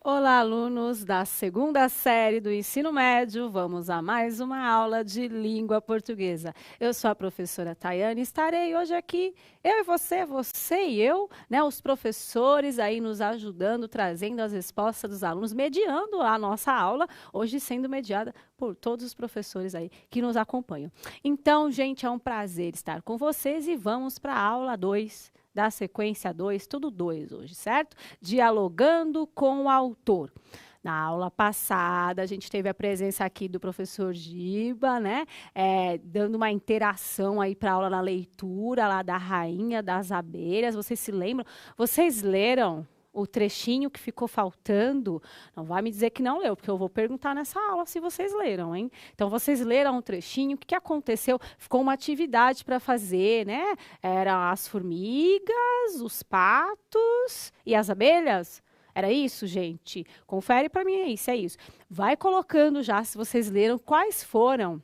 Olá, alunos da segunda série do ensino médio. Vamos a mais uma aula de língua portuguesa. Eu sou a professora Tayane e estarei hoje aqui, eu e você e eu, né, os professores aí nos ajudando, trazendo as respostas dos alunos, mediando a nossa aula, hoje sendo mediada por todos os professores aí que nos acompanham. Então, gente, é um prazer estar com vocês e vamos para a aula 2. Da sequência 2, tudo 2 hoje, certo? Dialogando com o autor. Na aula passada, a gente teve a presença aqui do professor Giba, né? Dando uma interação aí para a aula na leitura lá da Rainha das Abelhas. Vocês se lembram? Vocês leram o trechinho que ficou faltando? Não vai me dizer que não leu, porque eu vou perguntar nessa aula se vocês leram, hein? Então, vocês leram o trechinho, o que aconteceu? Ficou uma atividade para fazer, né? Eram as formigas, os patos e as abelhas. Era isso, gente? Confere para mim aí se é isso. Vai colocando já, se vocês leram, quais foram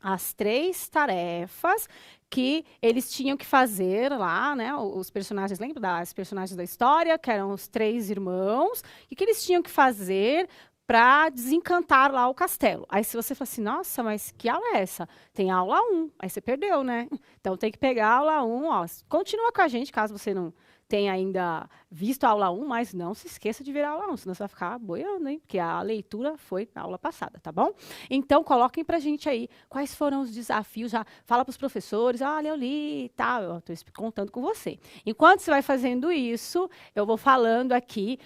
as 3 tarefas que eles tinham que fazer lá, né? Os personagens, lembra das personagens da história, que eram os 3 irmãos, e que eles tinham que fazer para desencantar lá o castelo. Aí se você fala assim, nossa, mas que aula é essa? Tem a aula 1, aí você perdeu, né? Então tem que pegar a aula 1, ó. Continua com a gente, caso você não tenha ainda visto a aula 1, mas não se esqueça de ver a aula 1, senão você vai ficar boiando, hein? Porque a leitura foi na aula passada, tá bom? Então, coloquem pra gente aí quais foram os desafios, já fala pros professores, olha, eu li e tal, eu tô contando com você. Enquanto você vai fazendo isso, eu vou falando aqui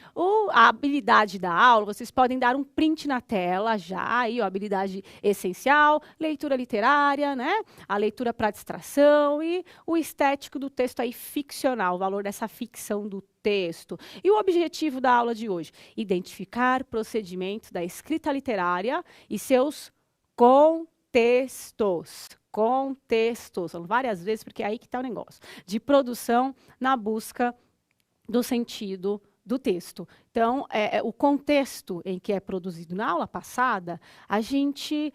a habilidade da aula, vocês podem dar um print na tela já, aí, ó, habilidade essencial, leitura literária, né? A leitura para distração e o estético do texto aí ficcional, o valor dessa ficção do texto. E o objetivo da aula de hoje? Identificar procedimentos da escrita literária e seus contextos. Contextos. São várias vezes, porque é aí que está o negócio. De produção na busca do sentido do texto. Então, o contexto em que é produzido na aula passada, a gente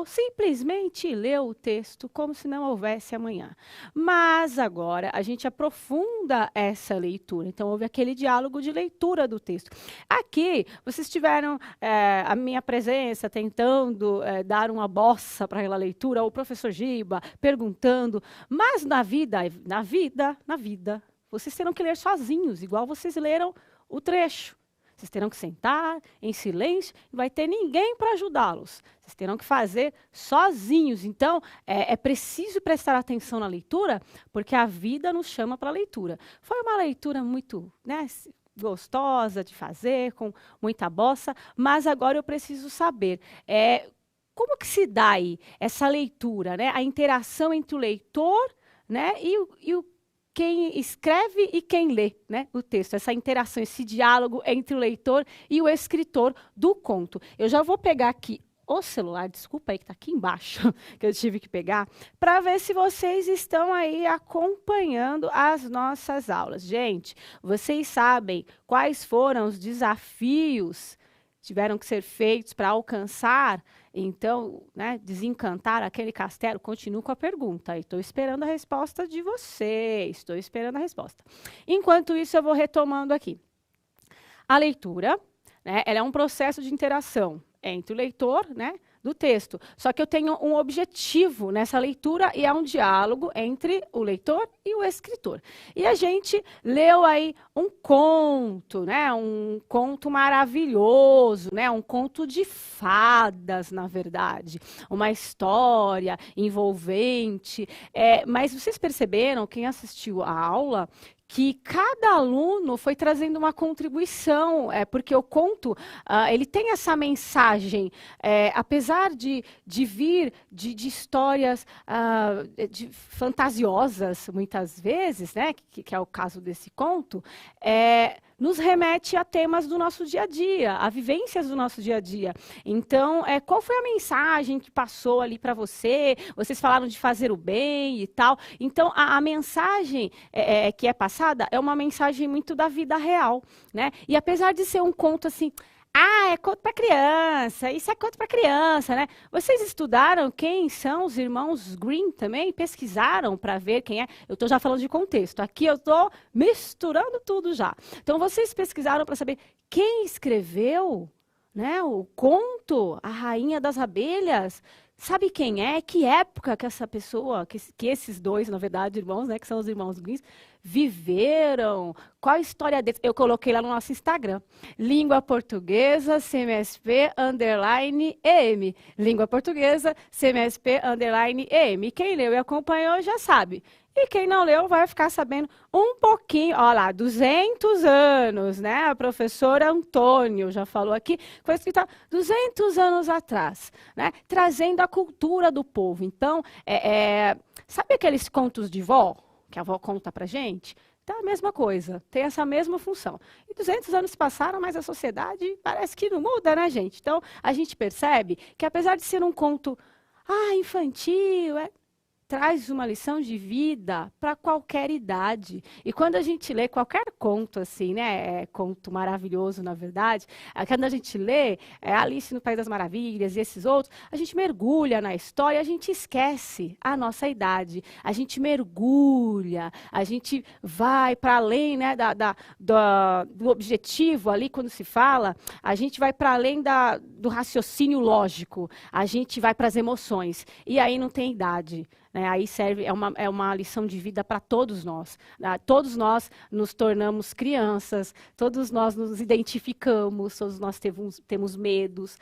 simplesmente leu o texto como se não houvesse amanhã. Mas agora a gente aprofunda essa leitura. Então, houve aquele diálogo de leitura do texto. Aqui, vocês tiveram a minha presença tentando dar uma bossa para aquela leitura, ou o professor Giba perguntando, mas na vida, vocês terão que ler sozinhos, igual vocês leram o trecho. Vocês terão que sentar em silêncio, não vai ter ninguém para ajudá-los. Vocês terão que fazer sozinhos. Então, é preciso prestar atenção na leitura, porque a vida nos chama para a leitura. Foi uma leitura muito, né, gostosa de fazer, com muita bossa, mas agora eu preciso saber como que se dá aí essa leitura, né, a interação entre o leitor, né, e o quem escreve e quem lê, né, o texto, essa interação, esse diálogo entre o leitor e o escritor do conto. Eu já vou pegar aqui o celular, desculpa aí que está aqui embaixo, que eu tive que pegar, para ver se vocês estão aí acompanhando as nossas aulas. Gente, vocês sabem quais foram os desafios que tiveram que ser feitos para alcançar, então, né, desencantar aquele castelo? Continuo com a pergunta. Estou esperando a resposta de vocês. Estou esperando a resposta. Enquanto isso, eu vou retomando aqui. A leitura, né, ela é um processo de interação entre o leitor, né, do texto. Só que eu tenho um objetivo nessa leitura e é um diálogo entre o leitor e o escritor. E a gente leu aí um conto, né? Um conto maravilhoso, né? Um conto de fadas, na verdade. Uma história envolvente. Mas vocês perceberam, quem assistiu a aula, que cada aluno foi trazendo uma contribuição, porque o conto, ele tem essa mensagem, apesar de vir de histórias fantasiosas, muitas vezes, né, que é o caso desse conto, nos remete a temas do nosso dia a dia, a vivências do nosso dia a dia. Então, qual foi a mensagem que passou ali para você? Vocês falaram de fazer o bem e tal. Então, a mensagem que é passada é uma mensagem muito da vida real, né? E apesar de ser um conto assim, Ah, é conto para criança. Isso é conto para criança, né? Vocês estudaram quem são os irmãos Grimm também? Pesquisaram para ver quem é? Eu estou já falando de contexto. Aqui eu estou misturando tudo já. Então, vocês pesquisaram para saber quem escreveu, né, o conto A Rainha das Abelhas? Sabe quem é? Que época que essa pessoa, que esses dois, na verdade, irmãos, né, que são os irmãos Grimm, viveram? Qual a história deles? Eu coloquei lá no nosso Instagram. Língua Portuguesa, CMSP, underline, EM. Língua Portuguesa, CMSP, underline, EM. E quem leu e acompanhou já sabe. E quem não leu vai ficar sabendo um pouquinho. Olha lá, 200 anos, né? A professora Antônio já falou aqui, foi escrita 200 anos atrás, né? Trazendo a cultura do povo. Então, sabe aqueles contos de vó, que a avó conta pra gente? Tá a mesma coisa, tem essa mesma função. E 200 anos passaram, mas a sociedade parece que não muda, né, gente? Então, a gente percebe que apesar de ser um conto infantil, traz uma lição de vida para qualquer idade. E quando a gente lê qualquer conto, assim, né, conto maravilhoso, na verdade, quando a gente lê Alice no País das Maravilhas e esses outros, a gente mergulha na história, a gente esquece a nossa idade, a gente mergulha, a gente vai para além, né, do objetivo ali, quando se fala, a gente vai para além do raciocínio lógico, a gente vai para as emoções, e aí não tem idade. Né, aí serve, é uma lição de vida para todos nós. Né? Todos nós nos tornamos crianças, todos nós nos identificamos, todos nós temos medos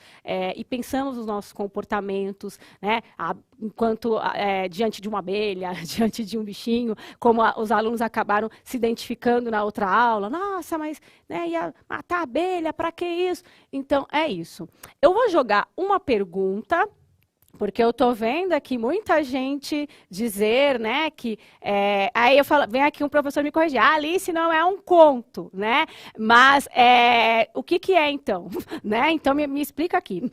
e pensamos nos nossos comportamentos, né? Enquanto diante de uma abelha, diante de um bichinho, como os alunos acabaram se identificando na outra aula. Nossa, mas né, ia matar a abelha, para que isso? Então, é isso. Eu vou jogar uma pergunta, porque eu estou vendo aqui muita gente dizer, né, que... aí eu falo, vem aqui um professor me corrigir. Alice não é um conto, né? Mas o que é, então? Né? Então, me explica aqui.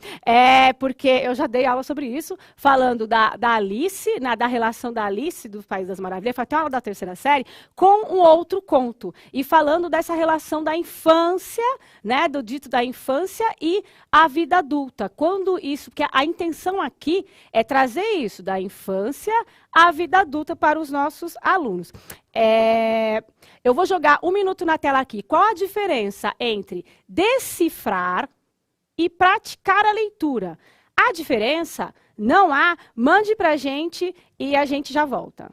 Porque eu já dei aula sobre isso, falando da Alice, da relação da Alice, do País das Maravilhas, foi até uma aula da terceira série, com um outro conto. E falando dessa relação da infância, né, do dito da infância e a vida adulta. Quando isso... Porque a intenção aqui é trazer isso da infância à vida adulta para os nossos alunos. Eu vou jogar 1 minuto na tela aqui. Qual a diferença entre decifrar e praticar a leitura? A diferença? Não há. Mande para a gente e a gente já volta.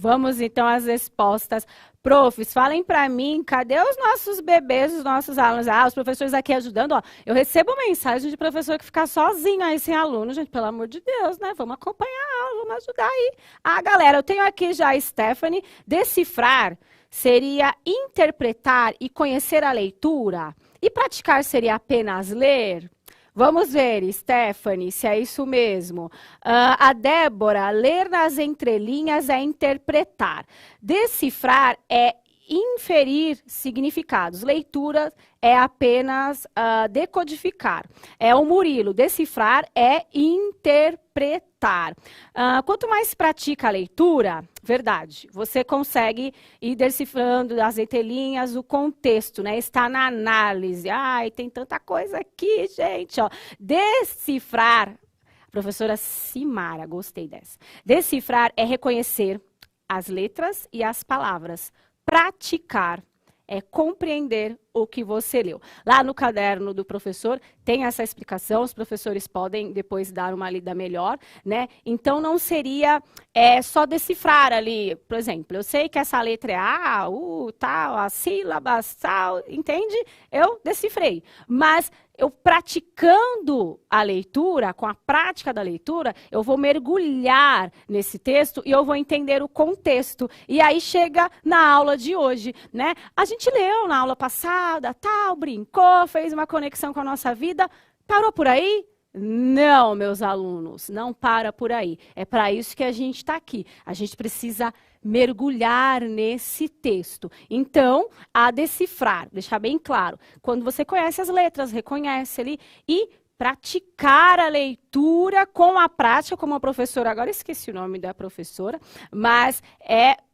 Vamos, então, às respostas. Profs, falem para mim, cadê os nossos bebês, os nossos alunos? Os professores aqui ajudando. Ó, eu recebo mensagem de professor que fica sozinho aí, sem aluno. Gente, pelo amor de Deus, né? Vamos acompanhar a aula, vamos ajudar aí. Galera, eu tenho aqui já a Stephanie. Decifrar seria interpretar e conhecer a leitura? E praticar seria apenas ler? Vamos ver, Stephanie, se é isso mesmo. A Débora, ler nas entrelinhas é interpretar. Decifrar é inferir significados. Leitura é apenas decodificar. O Murilo, decifrar é interpretar. Quanto mais pratica a leitura, verdade, você consegue ir decifrando das entrelinhas o contexto, né? Está na análise. Tem tanta coisa aqui, gente. Ó. Decifrar, professora Simara, gostei dessa. Decifrar é reconhecer, as letras e as palavras. Praticar é compreender o que você leu. Lá no caderno do professor tem essa explicação, os professores podem depois dar uma lida melhor, né? Então não seria só decifrar ali, por exemplo, eu sei que essa letra é A, U, tal, as sílabas, tal, entende? Eu decifrei, mas eu praticando a leitura, com a prática da leitura, eu vou mergulhar nesse texto e eu vou entender o contexto. E aí chega na aula de hoje, né? A gente leu na aula passada, tal, brincou, fez uma conexão com a nossa vida. Parou por aí? Não, meus alunos, não para por aí. É para isso que a gente está aqui. A gente precisa mergulhar nesse texto. Então, a decifrar, deixar bem claro. Quando você conhece as letras, reconhece ali e praticar a leitura com a prática, como a professora, agora esqueci o nome da professora, mas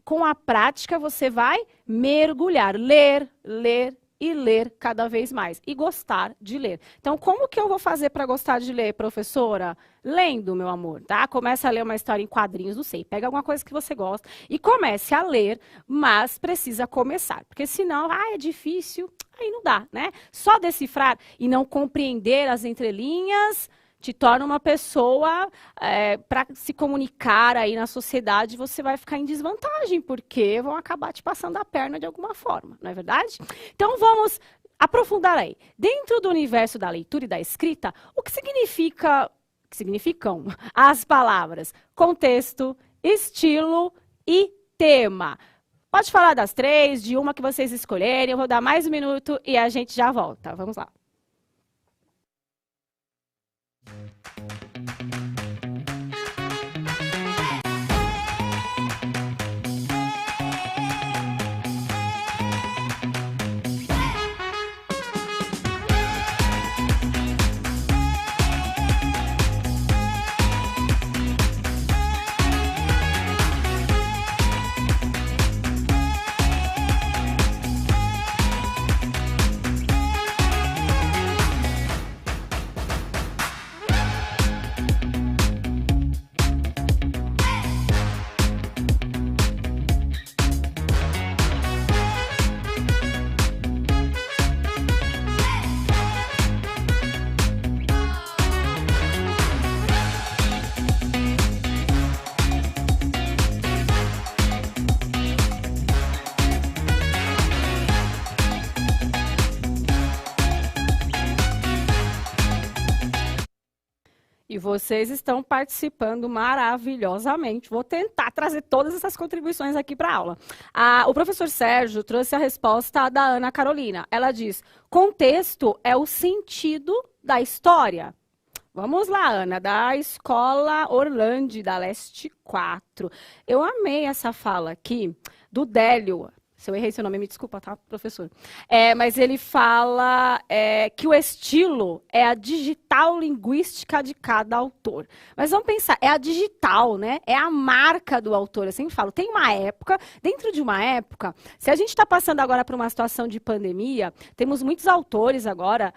com a prática você vai mergulhar, ler e ler cada vez mais. E gostar de ler. Então, como que eu vou fazer para gostar de ler, professora? Lendo, meu amor, tá? Começa a ler uma história em quadrinhos, não sei. Pega alguma coisa que você gosta e comece a ler, mas precisa começar. Porque senão, é difícil, aí não dá, né? Só decifrar e não compreender as entrelinhas te torna uma pessoa, para se comunicar aí na sociedade, você vai ficar em desvantagem, porque vão acabar te passando a perna de alguma forma, não é verdade? Então, vamos aprofundar aí. Dentro do universo da leitura e da escrita, o que significam as palavras contexto, estilo e tema? Pode falar das três, de uma que vocês escolherem, eu vou dar mais um minuto e a gente já volta. Vamos lá. E vocês estão participando maravilhosamente. Vou tentar trazer todas essas contribuições aqui para a aula. O professor Sérgio trouxe a resposta da Ana Carolina. Ela diz, contexto é o sentido da história. Vamos lá, Ana, da Escola Orlandi, da Leste 4. Eu amei essa fala aqui do Délio. Se eu errei seu nome, me desculpa, tá, professor? Mas ele fala que o estilo é a digital linguística de cada autor. Mas vamos pensar, é a digital, né? É a marca do autor. Eu sempre falo, tem uma época, dentro de uma época, se a gente está passando agora por uma situação de pandemia, temos muitos autores agora,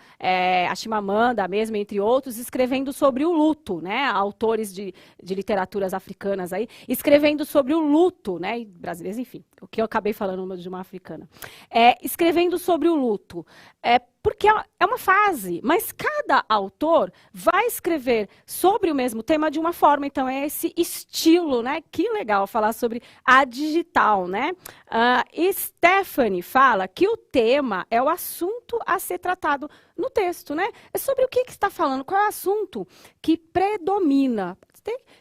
a Chimamanda mesmo, entre outros, escrevendo sobre o luto, né? Autores de literaturas africanas aí, escrevendo sobre o luto, né? E brasileiros, enfim, o que eu acabei falando de uma africana. Escrevendo sobre o luto. Porque é uma fase, mas cada autor vai escrever sobre o mesmo tema de uma forma. Então, é esse estilo, né? Que legal falar sobre a digital, né? Stephanie fala que o tema é o assunto a ser tratado no texto, né? É sobre o que está falando, qual é o assunto que predomina.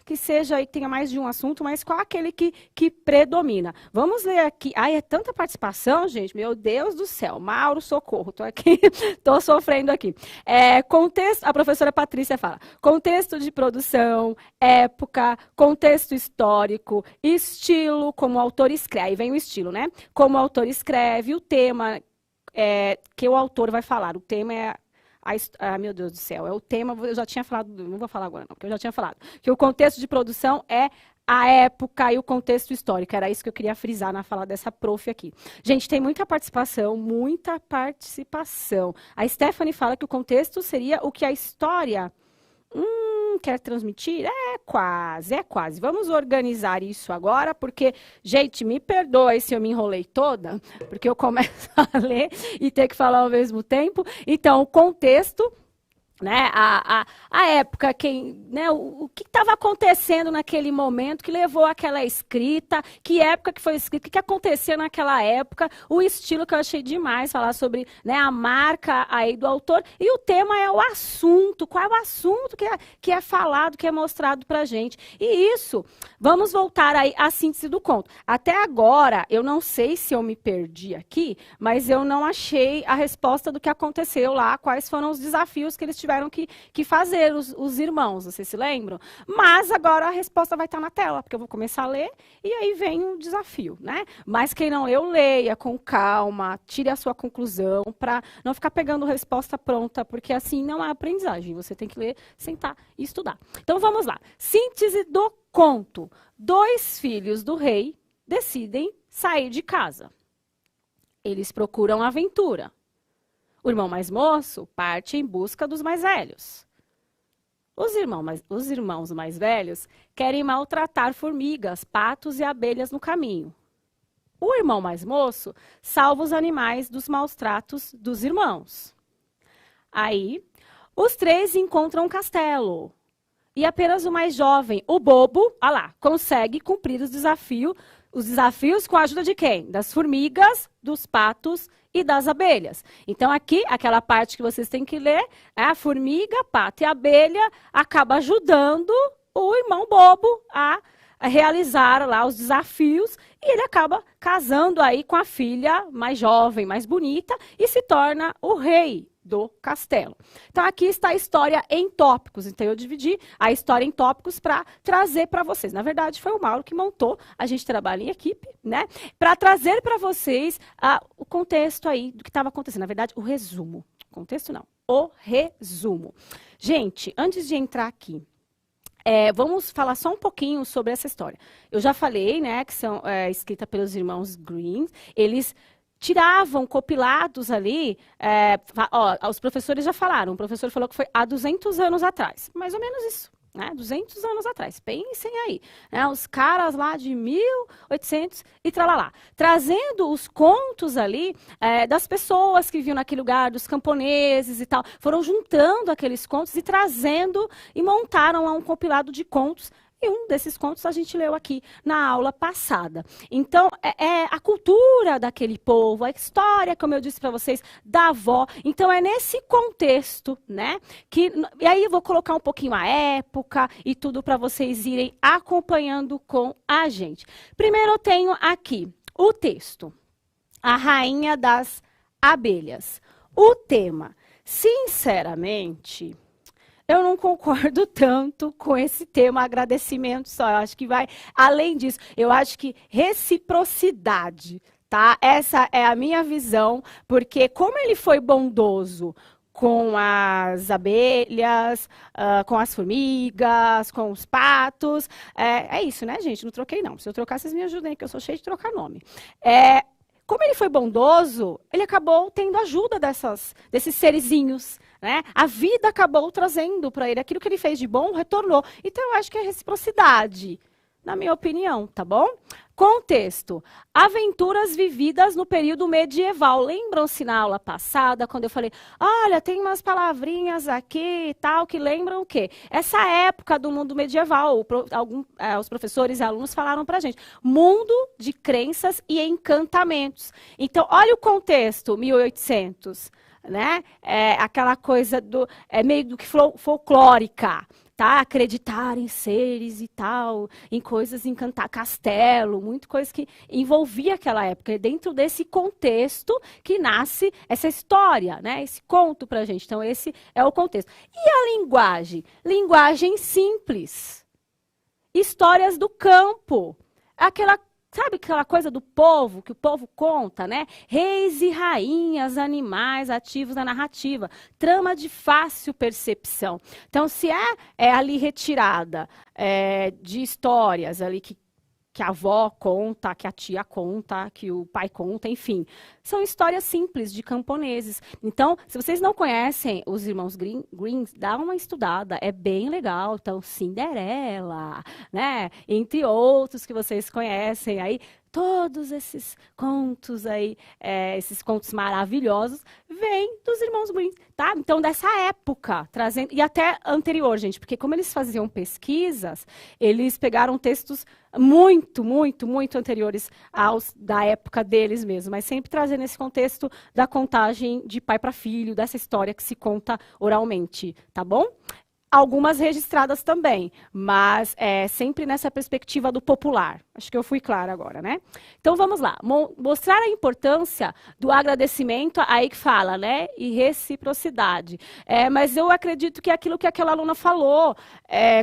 Que seja, que tenha mais de um assunto, mas qual é aquele que predomina. Vamos ler aqui. Ai, é tanta participação, gente. Meu Deus do céu. Mauro, socorro. Estou aqui, estou sofrendo aqui. Contexto, a professora Patrícia fala. Contexto de produção, época, contexto histórico, estilo, como o autor escreve. Aí vem o estilo, né? Como o autor escreve, o tema que o autor vai falar. O tema é... meu Deus do céu, é o tema, eu já tinha falado, não vou falar agora não, porque eu já tinha falado, que o contexto de produção é a época e o contexto histórico, era isso que eu queria frisar na fala dessa prof aqui. Gente, tem muita participação, muita participação. A Stephanie fala que o contexto seria o que a história... quer transmitir? É quase, é quase. Vamos organizar isso agora, porque, gente, me perdoe se eu me enrolei toda, porque eu começo a ler e ter que falar ao mesmo tempo. Então, o contexto, né, a época, né, o que estava acontecendo naquele momento que levou àquela escrita, que época que foi escrita, o que acontecia naquela época, o estilo que eu achei demais, falar sobre, né, a marca aí do autor, e o tema é o assunto, qual é o assunto que é falado, que é mostrado pra gente. E isso, vamos voltar aí à síntese do conto. Até agora, eu não sei se eu me perdi aqui, mas eu não achei a resposta do que aconteceu lá, quais foram os desafios que eles tiveram que fazer, os irmãos, vocês se lembram? Mas agora a resposta vai estar na tela, porque eu vou começar a ler e aí vem o desafio, né? Mas quem não leu, leia com calma, tire a sua conclusão, para não ficar pegando resposta pronta, porque assim não é aprendizagem, você tem que ler, sentar e estudar. Então vamos lá. Síntese do conto. 2 filhos do rei decidem sair de casa. Eles procuram aventura. O irmão mais moço parte em busca dos mais velhos. Os irmãos mais velhos querem maltratar formigas, patos e abelhas no caminho. O irmão mais moço salva os animais dos maus tratos dos irmãos. Aí, os 3 encontram um castelo. E apenas o mais jovem, o bobo, consegue cumprir os desafios com a ajuda de quem? Das formigas, dos patos e das abelhas. Então, aqui, aquela parte que vocês têm que ler, é a formiga, pato e abelha acaba ajudando o irmão bobo a realizar lá os desafios e ele acaba casando aí com a filha mais jovem, mais bonita e se torna o rei do castelo. Então, aqui está a história em tópicos. Então, eu dividi a história em tópicos para trazer para vocês. Na verdade, foi o Mauro que montou. A gente trabalha em equipe, né? Para trazer para vocês o contexto aí do que estava acontecendo. Na verdade, o resumo. Contexto não. O resumo. Gente, antes de entrar aqui, vamos falar só um pouquinho sobre essa história. Eu já falei, né, que são escrita pelos irmãos Green. Eles tiravam compilados ali, os professores já falaram, o professor falou que foi há 200 anos atrás, mais ou menos isso, né? 200 anos atrás, pensem aí, né? Os caras lá de 1800 e tralalá, trazendo os contos ali das pessoas que viviam naquele lugar, dos camponeses e tal, foram juntando aqueles contos e trazendo e montaram lá um compilado de contos. E um desses contos a gente leu aqui na aula passada. Então, é a cultura daquele povo, a história, como eu disse para vocês, da avó. Então, é nesse contexto, né? E aí eu vou colocar um pouquinho a época e tudo para vocês irem acompanhando com a gente. Primeiro eu tenho aqui o texto. A Rainha das Abelhas. O tema, sinceramente, eu não concordo tanto com esse tema, agradecimento só. Eu acho que vai além disso. Eu acho que reciprocidade, tá? Essa é a minha visão, porque como ele foi bondoso com as abelhas, com as formigas, com os patos, é isso, né, gente? Não troquei, não. Se eu trocar, vocês me ajudem, que eu sou cheia de trocar nome. Como ele foi bondoso, ele acabou tendo ajuda desses serizinhos, né? A vida acabou trazendo para ele aquilo que ele fez de bom, retornou. Então, eu acho que é reciprocidade, na minha opinião, tá bom? Contexto. Aventuras vividas no período medieval. Lembram-se na aula passada, quando eu falei, olha, tem umas palavrinhas aqui e tal, que lembram o quê? Essa época do mundo medieval, os professores e alunos falaram pra gente. Mundo de crenças e encantamentos. Então, olha o contexto, 1800, né? Aquela coisa meio do que folclórica. Tá? Acreditar em seres e tal, em coisas encantadas, castelo, muita coisa que envolvia aquela época. É dentro desse contexto que nasce essa história, né? Esse conto pra gente. Então, esse é o contexto. E a linguagem? Linguagem simples. Histórias do campo. Sabe aquela coisa do povo, que o povo conta, né? Reis e rainhas, animais ativos na narrativa. Trama de fácil percepção. Então, se é ali retirada de histórias ali que que a avó conta, que a tia conta, que o pai conta, enfim. São histórias simples de camponeses. Então, se vocês não conhecem os irmãos Grimm, dá uma estudada, é bem legal. Então, Cinderela, né? Entre outros que vocês conhecem aí. Todos esses contos aí, esses contos maravilhosos, vêm dos irmãos Grimm, tá? Então, dessa época, trazendo, e até anterior, gente, porque como eles faziam pesquisas, eles pegaram textos muito, muito, muito anteriores aos da época deles mesmo, mas sempre trazendo esse contexto da contagem de pai para filho, dessa história que se conta oralmente, tá bom? Algumas registradas também, mas sempre nessa perspectiva do popular. Acho que eu fui clara agora, né? Então, vamos lá. Mostrar a importância do agradecimento, aí que fala, né? E reciprocidade. Mas eu acredito que é aquilo que aquela aluna falou.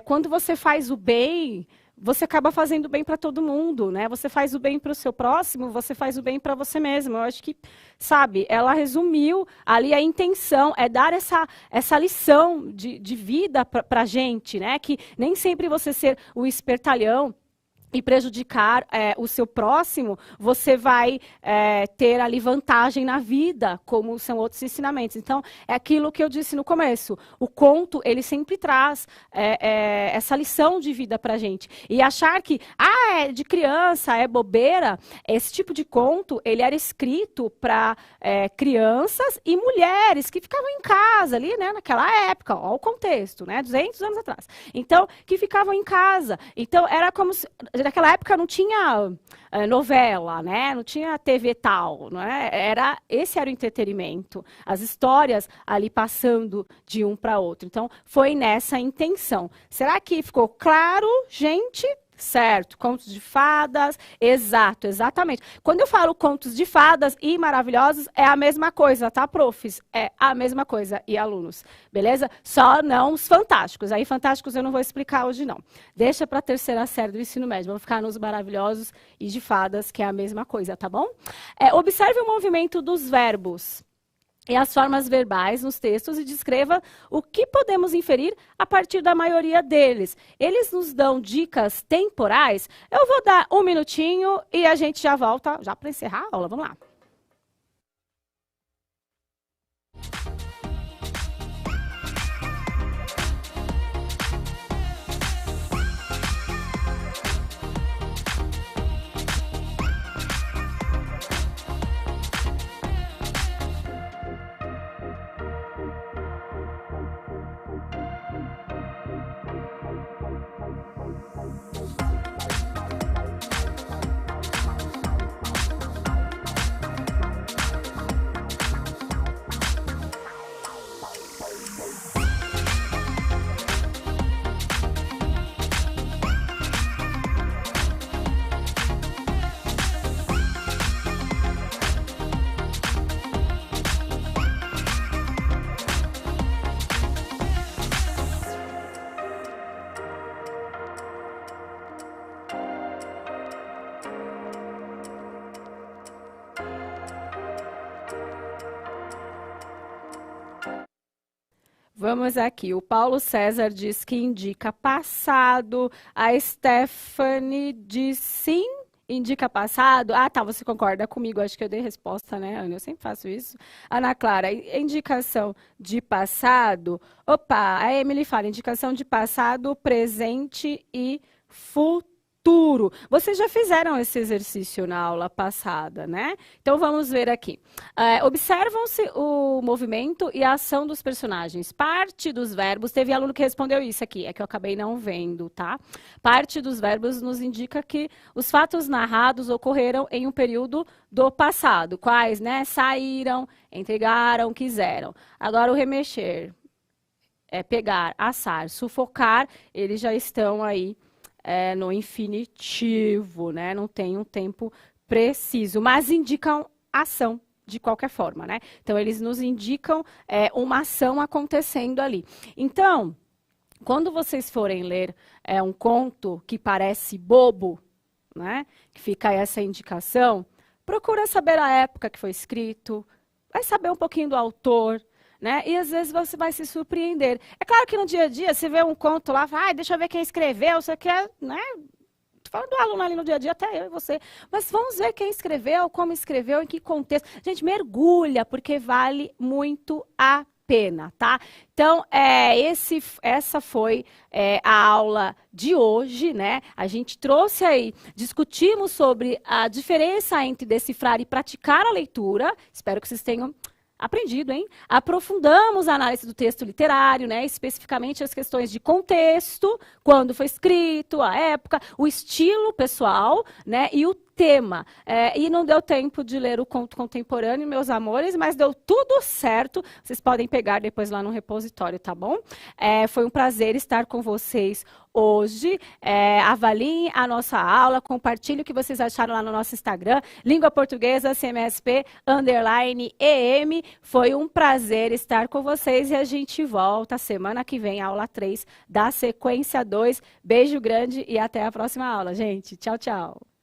Quando você faz o bem, você acaba fazendo bem para todo mundo, né? Você faz o bem para o seu próximo, você faz o bem para você mesmo. Eu acho que, sabe, ela resumiu ali a intenção, é dar essa lição de vida para a gente, né? Que nem sempre você ser o espertalhão e prejudicar o seu próximo, você vai ter ali vantagem na vida, como são outros ensinamentos. Então, é aquilo que eu disse no começo. O conto, ele sempre traz essa lição de vida para a gente. E achar que, é de criança, é bobeira, esse tipo de conto, ele era escrito para crianças e mulheres que ficavam em casa ali, né, naquela época, ó, o contexto, né, 200 anos atrás. Então, que ficavam em casa. Então, era como se naquela época não tinha novela, né? Não tinha TV tal, não é? Esse era o entretenimento, as histórias ali passando de um para outro. Então, foi nessa intenção. Será que ficou claro, gente? Certo, contos de fadas, exatamente. Quando eu falo contos de fadas e maravilhosos, é a mesma coisa, tá, profs? É a mesma coisa, e alunos, beleza? Só não os fantásticos. Aí, fantásticos eu não vou explicar hoje, não. Deixa para a terceira série do ensino médio, vamos ficar nos maravilhosos e de fadas, que é a mesma coisa, tá bom? Observe o movimento dos verbos e as formas verbais nos textos e descreva o que podemos inferir a partir da maioria deles. Eles nos dão dicas temporais. Eu vou dar um minutinho e a gente já volta, já para encerrar a aula. Vamos lá. Vamos aqui. O Paulo César diz que indica passado. A Stephanie diz sim, indica passado. Ah, tá, você concorda comigo. Acho que eu dei resposta, né, Ana? Eu sempre faço isso. Ana Clara, indicação de passado. Opa, a Emily fala, indicação de passado, presente e futuro. Vocês já fizeram esse exercício na aula passada, né? Então, vamos ver aqui. Observam-se o movimento e a ação dos personagens. Parte dos verbos, teve aluno que respondeu isso aqui, é que eu acabei não vendo, tá? Parte dos verbos nos indica que os fatos narrados ocorreram em um período do passado. Quais, né? Saíram, entregaram, quiseram. Agora, o remexer, pegar, assar, sufocar, eles já estão aí no infinitivo, né? Não tem um tempo preciso, mas indicam ação de qualquer forma, né? Então, eles nos indicam uma ação acontecendo ali. Então, quando vocês forem ler um conto que parece bobo, né? Que fica aí essa indicação, procura saber a época que foi escrito, vai saber um pouquinho do autor, né? E às vezes você vai se surpreender. É claro que no dia a dia você vê um conto lá, fala, deixa eu ver quem escreveu, você quer, né? falando do aluno ali no dia a dia, até eu e você. Mas vamos ver quem escreveu, como escreveu, em que contexto. Gente, mergulha, porque vale muito a pena, tá? Então, essa foi a aula de hoje, né? A gente trouxe aí, discutimos sobre a diferença entre decifrar e praticar a leitura. Espero que vocês tenham aprendido, hein? Aprofundamos a análise do texto literário, né? Especificamente as questões de contexto, quando foi escrito, a época, o estilo pessoal, né? E o tema. E não deu tempo de ler o conto contemporâneo, meus amores, mas deu tudo certo. Vocês podem pegar depois lá no repositório, tá bom? Foi um prazer estar com vocês hoje. Avaliem a nossa aula, compartilhem o que vocês acharam lá no nosso Instagram, Língua Portuguesa CMSP_EM. Foi um prazer estar com vocês e a gente volta semana que vem, aula 3 da sequência 2. Beijo grande e até a próxima aula, gente. Tchau, tchau.